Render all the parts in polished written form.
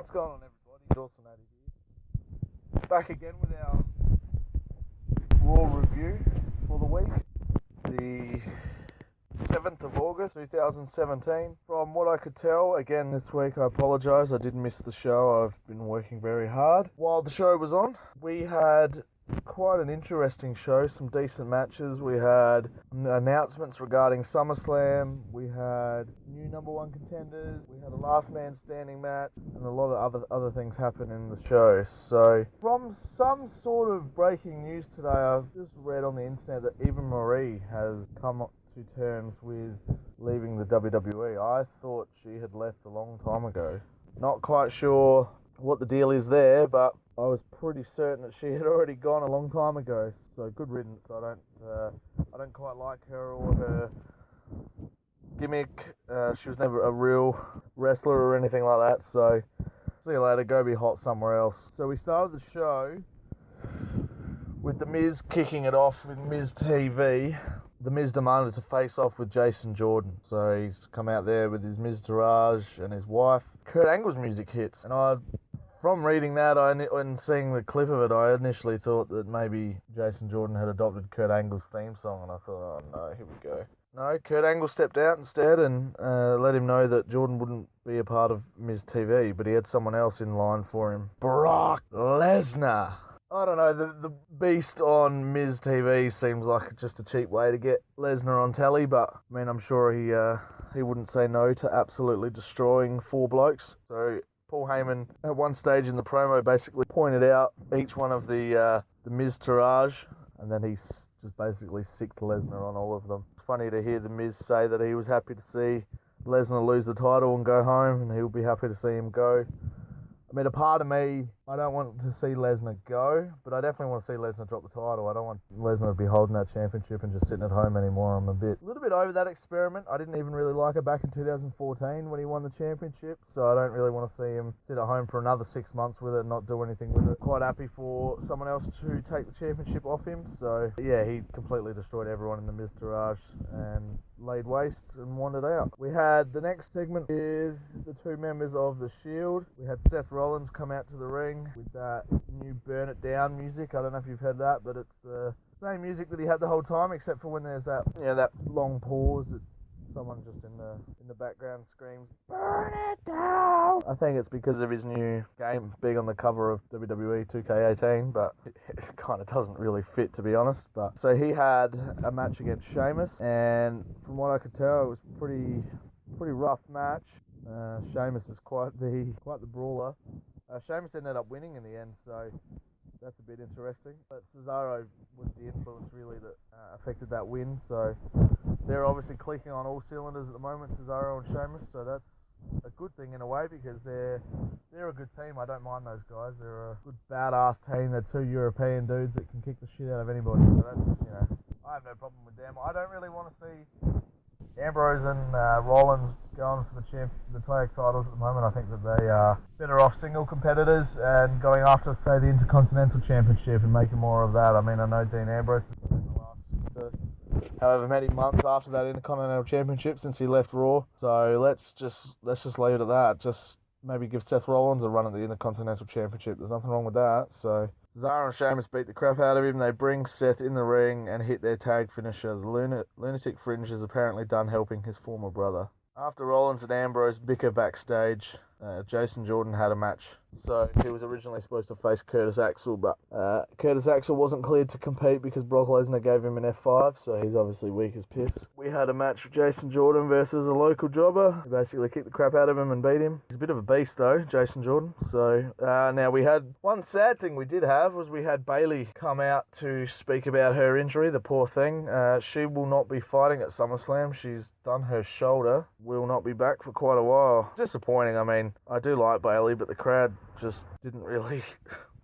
What's going on, everybody? It's Olsen here. Back again with our Raw review for the week. The 7th of August 2017. From what I could tell, again this week, I apologise, I did miss the show. I've been working very hard while the show was on. We had quite an interesting show, some decent matches. We had announcements regarding SummerSlam, we had new number one contenders, we had a last man standing match, and a lot of other things happened in the show. So from some sort of breaking news today, I've just read on the internet that Eva Marie has come to terms with leaving the WWE. I thought she had left a long time ago. Not quite sure what the deal is there, but I was pretty certain that she had already gone a long time ago. So good riddance. I don't quite like her or her gimmick. She was never a real wrestler or anything like that. So see you later. Go be hot somewhere else. So we started the show with The Miz kicking it off with Miz TV. The Miz demanded to face off with Jason Jordan. So he's come out there with his Miztourage and his wife. Kurt Angle's music hits, and from reading that and seeing the clip of it, I initially thought that maybe Jason Jordan had adopted Kurt Angle's theme song, and I thought, oh no, here we go. No, Kurt Angle stepped out instead and let him know that Jordan wouldn't be a part of Miz TV, but he had someone else in line for him. Brock Lesnar. I don't know, the beast on Miz TV seems like just a cheap way to get Lesnar on telly, but I mean, I'm sure he wouldn't say no to absolutely destroying four blokes. So Paul Heyman, at one stage in the promo, basically pointed out each one of the Miztourage, and then he's just basically sick to Lesnar on all of them. It's funny to hear the Miz say that he was happy to see Lesnar lose the title and go home, and he'll be happy to see him go. I mean, a part of me, I don't want to see Lesnar go, but I definitely want to see Lesnar drop the title. I don't want Lesnar to be holding that championship and just sitting at home anymore. I'm a little bit over that experiment. I didn't even really like it back in 2014 when he won the championship, so I don't really want to see him sit at home for another 6 months with it and not do anything with it. Quite happy for someone else to take the championship off him. So yeah, he completely destroyed everyone in the Miztourage and laid waste and won it out. We had the next segment with the two members of the Shield. We had Seth Rollins come out to the ring with that new Burn It Down music. I don't know if you've heard that, but it's the same music that he had the whole time, except for when there's that, that long pause that someone just in the background screams, "Burn it down!" I think it's because of his new game being on the cover of WWE 2K18, but it kind of doesn't really fit, to be honest. But so he had a match against Sheamus, and from what I could tell, it was pretty rough match. Sheamus is quite the brawler. Sheamus ended up winning in the end, so that's a bit interesting. But Cesaro was the influence really that affected that win, so they're obviously clicking on all cylinders at the moment, Cesaro and Sheamus, so that's a good thing in a way, because they're a good team. I don't mind those guys. They're a good badass team. They're two European dudes that can kick the shit out of anybody, so that's, I have no problem with them. I don't really want to see Ambrose and Rollins going for the tag titles at the moment. I think that they are better off single competitors and going after, say, the Intercontinental Championship and making more of that. I mean, I know Dean Ambrose has been the last however many months after that Intercontinental Championship since he left Raw. So let's just leave it at that. Just maybe give Seth Rollins a run at the Intercontinental Championship. There's nothing wrong with that. So Cesaro and Sheamus beat the crap out of him. They bring Seth in the ring and hit their tag finisher. The Lunatic Fringe is apparently done helping his former brother. After Rollins and Ambrose bicker backstage, Jason Jordan had a match. So he was originally supposed to face Curtis Axel, but Curtis Axel wasn't cleared to compete because Brock Lesnar gave him an F5, so he's obviously weak as piss. We had a match with Jason Jordan versus a local jobber. He basically kicked the crap out of him and beat him. He's a bit of a beast though, Jason Jordan. So now we had one sad thing we did have was we had Bayley come out to speak about her injury, the poor thing. She will not be fighting at SummerSlam. She's done her shoulder. Will not be back for quite a while. Disappointing. I mean, I do like Bayley, but the crowd just didn't really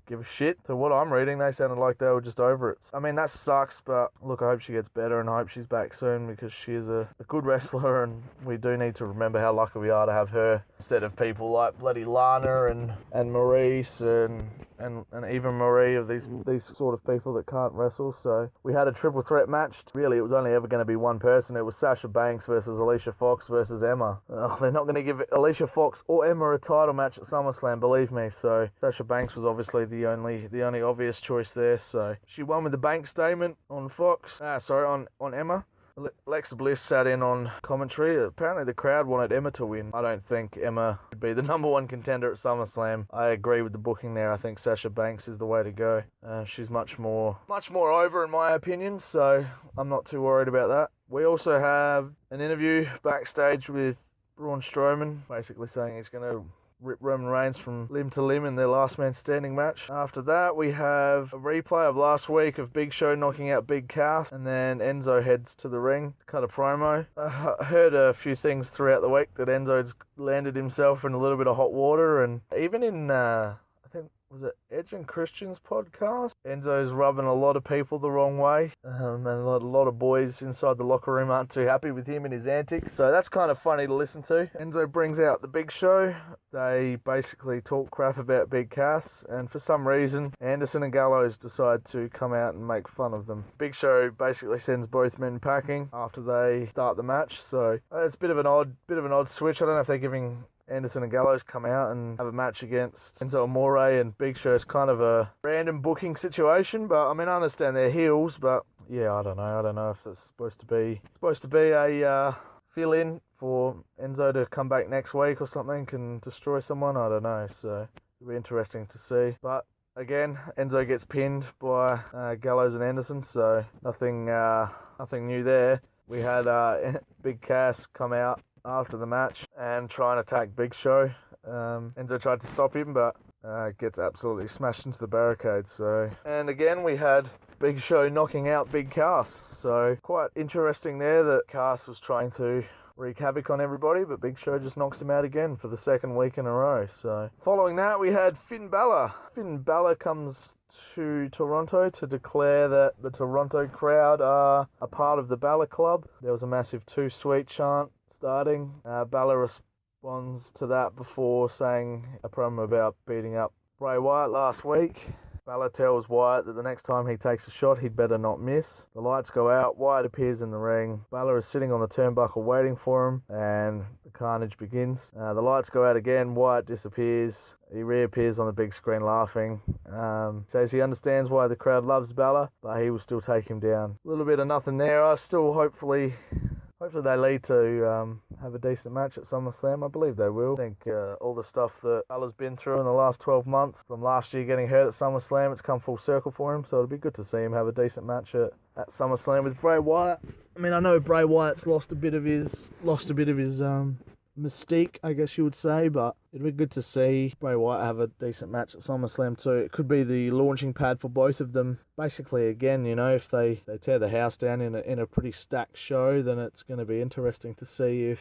give a shit. To what I'm reading, they sounded like they were just over it. I mean, that sucks, but look, I hope she gets better and I hope she's back soon because she is a good wrestler and we do need to remember how lucky we are to have her instead of people like bloody Lana and Maurice and even Marie, of these sort of people that can't wrestle. So we had a triple threat match. Really, it was only ever going to be one person. It was Sasha Banks versus Alicia Fox versus Emma. They're not going to give Alicia Fox or Emma a title match at SummerSlam, believe me. So Sasha Banks was obviously the only obvious choice there. So she won with the bank statement on on Emma. Alexa Bliss sat in on commentary. Apparently the crowd wanted Emma to win. I don't think Emma should be the number one contender at SummerSlam. I agree with the booking there. I think Sasha Banks is the way to go. She's much more over in my opinion, so I'm not too worried about that. We also have an interview backstage with Braun Strowman, basically saying he's going to rip Roman Reigns from limb to limb in their last man standing match. After that, we have a replay of last week of Big Show knocking out Big Cass, and then Enzo heads to the ring to cut a promo. I heard a few things throughout the week that Enzo's landed himself in a little bit of hot water, and even in I think, was it Edge and Christian's podcast? Enzo's rubbing a lot of people the wrong way, and a lot of boys inside the locker room aren't too happy with him and his antics. So that's kind of funny to listen to. Enzo brings out the Big Show. They basically talk crap about Big Cass, and for some reason, Anderson and Gallows decide to come out and make fun of them. Big Show basically sends both men packing after they start the match. So it's a bit of an odd switch. I don't know if they're giving Anderson and Gallows come out and have a match against Enzo Amore and Big Show. Is kind of a random booking situation, but I mean, I understand they're heels, but yeah, I don't know if that's supposed to be a fill-in for Enzo to come back next week or something and destroy someone. I don't know, so it'll be interesting to see. But again, Enzo gets pinned by Gallows and Anderson, so nothing new there. We had Big Cass come out after the match and try and attack Big Show. Enzo tried to stop him, but gets absolutely smashed into the barricade. And again, we had Big Show knocking out Big Cass. So quite interesting there that Cass was trying to wreak havoc on everybody, but Big Show just knocks him out again for the second week in a row. So following that, we had Finn Balor. Finn Balor comes to Toronto to declare that the Toronto crowd are a part of the Balor Club. There was a massive "Too Sweet" chant starting. Balor responds to that before saying a promo about beating up Bray Wyatt last week. Balor tells Wyatt that the next time he takes a shot, he'd better not miss. The lights go out, Wyatt appears in the ring. Balor is sitting on the turnbuckle waiting for him, and the carnage begins. The lights go out again, Wyatt disappears. He reappears on the big screen laughing. Says he understands why the crowd loves Balor, but he will still take him down. A little bit of nothing there. I still hopefully they lead to have a decent match at SummerSlam. I believe they will. I think all the stuff that Balor's been through in the last 12 months, from last year getting hurt at SummerSlam, it's come full circle for him. So it'll be good to see him have a decent match at SummerSlam with Bray Wyatt. I mean, I know Bray Wyatt's lost a bit of his mystique, I guess you would say, but it'd be good to see Bray Wyatt have a decent match at SummerSlam too. It could be the launching pad for both of them. Basically, again, you know, if they tear the house down in a pretty stacked show, then it's going to be interesting to see if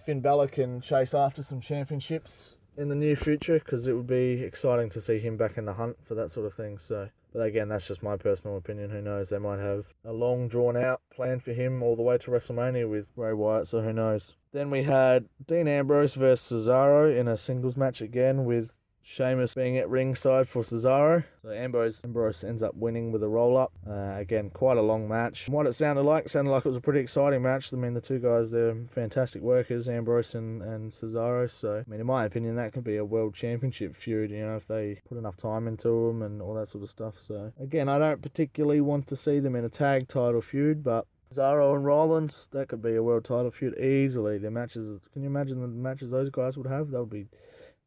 Finn Balor can chase after some championships in the near future, because it would be exciting to see him back in the hunt for that sort of thing. So, but again, that's just my personal opinion. Who knows? They might have a long drawn out plan for him all the way to WrestleMania with Bray Wyatt, so who knows? Then we had Dean Ambrose versus Cesaro in a singles match again, with Sheamus being at ringside for Cesaro. So Ambrose ends up winning with a roll-up. Again, quite a long match. From what it sounded like it was a pretty exciting match. I mean, the two guys, they're fantastic workers, Ambrose and Cesaro. So, I mean, in my opinion, that could be a world championship feud, you know, if they put enough time into them and all that sort of stuff. So, again, I don't particularly want to see them in a tag title feud, but Cesaro and Rollins, that could be a world title feud easily. Their matches, can you imagine the matches those guys would have? That would be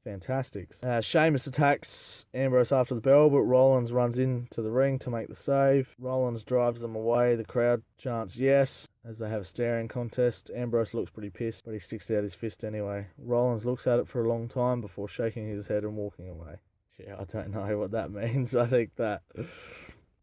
fantastic. Sheamus attacks Ambrose after the bell, but Rollins runs into the ring to make the save. Rollins drives them away. The crowd chants yes as they have a staring contest. Ambrose looks pretty pissed, but he sticks out his fist anyway. Rollins looks at it for a long time before shaking his head and walking away. Yeah, I don't know what that means. I think that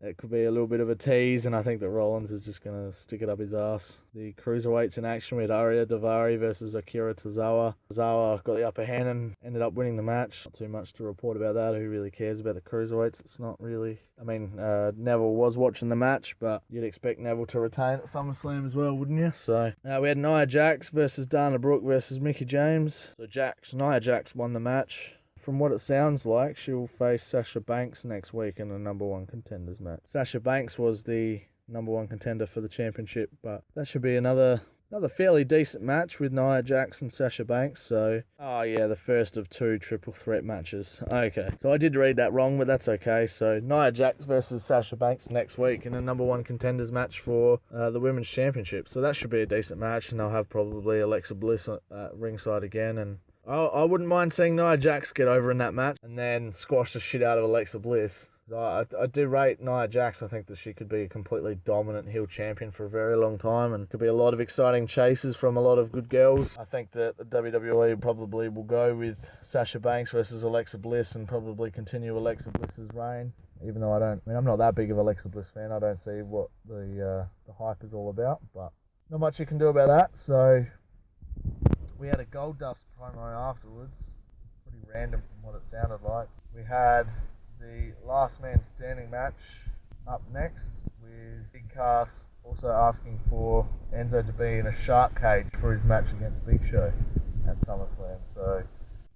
It could be a little bit of a tease, and I think that Rollins is just going to stick it up his ass. The cruiserweights in action with Arya Daivari versus Akira Tozawa. Tozawa got the upper hand and ended up winning the match. Not too much to report about that. Who really cares about the cruiserweights? It's not really... I mean, Neville was watching the match, but you'd expect Neville to retain at SummerSlam as well, wouldn't you? So, we had Nia Jax versus Dana Brooke versus Mickie James. So Nia Jax won the match. From what it sounds like, she'll face Sasha Banks next week in a number one contenders match. Sasha Banks was the number one contender for the championship, but that should be another fairly decent match with Nia Jax and Sasha Banks. So, the first of 2 triple threat matches. Okay, so I did read that wrong, but that's okay. So Nia Jax versus Sasha Banks next week in a number one contenders match for the women's championship. So that should be a decent match, and they'll have probably Alexa Bliss at ringside again, and I wouldn't mind seeing Nia Jax get over in that match and then squash the shit out of Alexa Bliss. I do rate Nia Jax. I think that she could be a completely dominant heel champion for a very long time, and could be a lot of exciting chases from a lot of good girls. I think that the WWE probably will go with Sasha Banks versus Alexa Bliss and probably continue Alexa Bliss's reign. Even though I'm not that big of an Alexa Bliss fan. I don't see what the hype is all about, but not much you can do about that. So we had a Goldust promo afterwards, pretty random from what it sounded like. We had the Last Man Standing match up next, with Big Cass also asking for Enzo to be in a shark cage for his match against Big Show at SummerSlam. So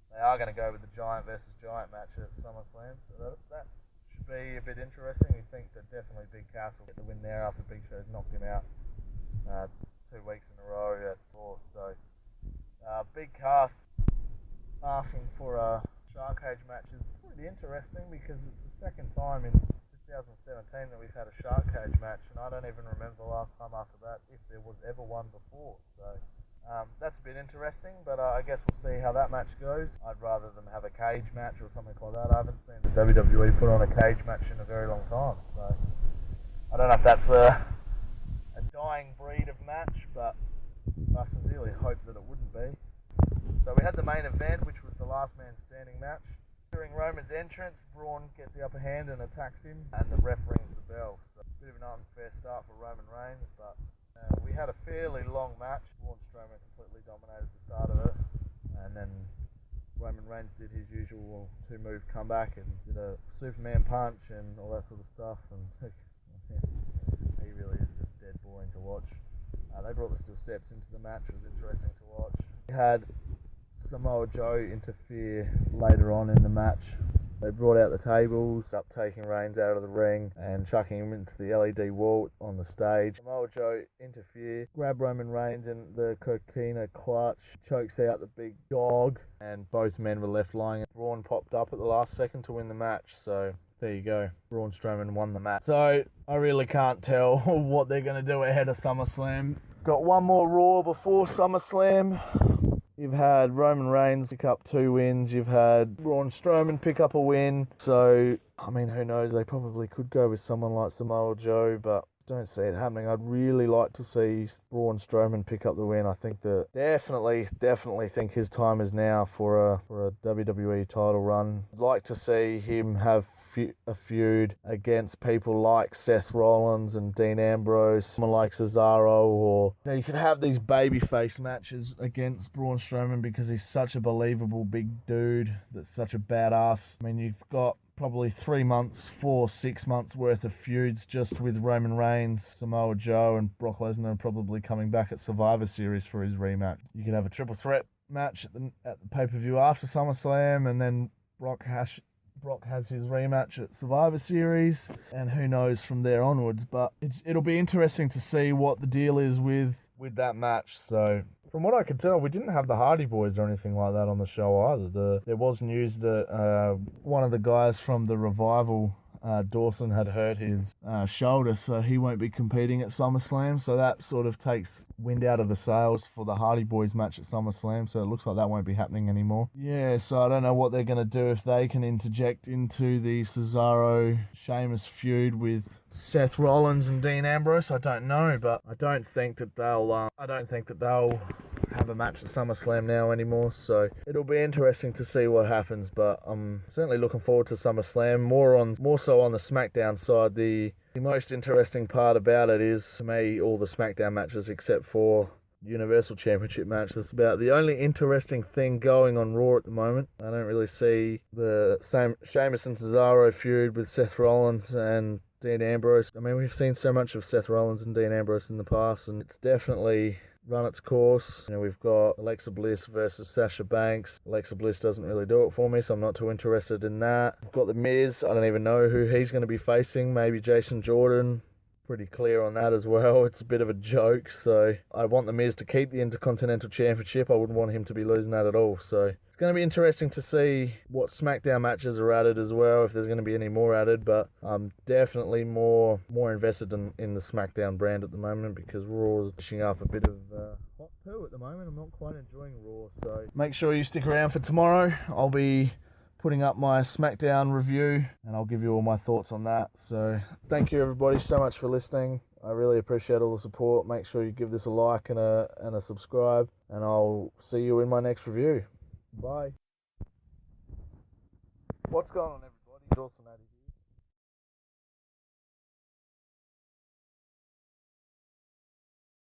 they are going to go with the Giant versus Giant match at SummerSlam. So that should be a bit interesting. You think that definitely Big Cass will get the win there after Big Show's knocked him out 2 weeks in a row at Raw. So Big Cass asking for a shark cage match is pretty interesting, because it's the second time in 2017 that we've had a shark cage match, and I don't even remember the last time after that if there was ever one before. So that's a bit interesting, but I guess we'll see how that match goes. I'd rather them have a cage match or something like that. I haven't seen the WWE put on a cage match in a very long time, so I don't know if that's a dying breed of match, but I sincerely hope that it wouldn't be. So we had the main event, which was the Last Man Standing match. During Roman's entrance, Braun gets the upper hand and attacks him, and the ref rings the bell. So a bit of an unfair start for Roman Reigns, but we had a fairly long match. Braun Strowman completely dominated the start of it, and then Roman Reigns did his usual 2-move comeback and did a Superman punch and all that sort of stuff, and he really is just dead boring to watch. They brought the Steel Steps into the match. It was interesting to watch. We had Samoa Joe interfere later on in the match. They brought out the tables, up taking Reigns out of the ring and chucking him into the LED wall on the stage. Samoa Joe interfere, grab Roman Reigns in the coquina clutch, chokes out the big dog, and both men were left lying. Braun popped up at the last second to win the match, so there you go. Braun Strowman won the match. So I really can't tell what they're going to do ahead of SummerSlam. Got one more Raw before SummerSlam. You've had Roman Reigns pick up 2 wins. You've had Braun Strowman pick up a win. So, I mean, who knows? They probably could go with someone like Samoa Joe, but don't see it happening. I'd really like to see Braun Strowman pick up the win. I think that definitely think his time is now for a WWE title run. I'd like to see him have a feud against people like Seth Rollins and Dean Ambrose, someone like Cesaro, or you could have these babyface matches against Braun Strowman, because he's such a believable big dude that's such a badass. I mean, you've got probably 3 months, 6 months worth of feuds just with Roman Reigns, Samoa Joe, and Brock Lesnar probably coming back at Survivor Series for his rematch. You could have a triple threat match at the pay-per-view after SummerSlam, and then Brock has his rematch at Survivor Series, and who knows from there onwards. But it'll be interesting to see what the deal is with that match. So from what I could tell, we didn't have the Hardy Boys or anything like that on the show either. There was news that one of the guys from the Revival, Dawson, had hurt his shoulder, so he won't be competing at SummerSlam. So that sort of takes wind out of the sails for the Hardy Boys match at SummerSlam, so it looks like that won't be happening anymore. Yeah, so I don't know what they're going to do if they can interject into the Cesaro-Sheamus feud with Seth Rollins and Dean Ambrose. I don't know, but I don't think that they'll have a match at SummerSlam now anymore, so it'll be interesting to see what happens, but I'm certainly looking forward to SummerSlam. More so on the SmackDown side. The most interesting part about it is, to me, all the SmackDown matches except for Universal Championship match. That's about the only interesting thing going on Raw at the moment. I don't really see the same Sheamus and Cesaro feud with Seth Rollins and Dean Ambrose. I mean, we've seen so much of Seth Rollins and Dean Ambrose in the past, and it's definitely run its course. You know, we've got Alexa Bliss versus Sasha Banks. Alexa Bliss doesn't really do it for me, so I'm not too interested in that. We've got The Miz. I don't even know who he's going to be facing. Maybe Jason Jordan. Pretty clear on that as well. It's a bit of a joke, so I want The Miz to keep the Intercontinental Championship. I wouldn't want him to be losing that at all, so it's going to be interesting to see what SmackDown matches are added as well, if there's going to be any more added, but I'm definitely more invested in the SmackDown brand at the moment, because Raw is pushing up a bit of hot poo at the moment. I'm not quite enjoying Raw, so make sure you stick around for tomorrow. I'll be putting up my SmackDown review, and I'll give you all my thoughts on that. So thank you everybody so much for listening. I really appreciate all the support. Make sure you give this a like and a subscribe, and I'll see you in my next review. Bye. What's going on, everybody? It's awesome.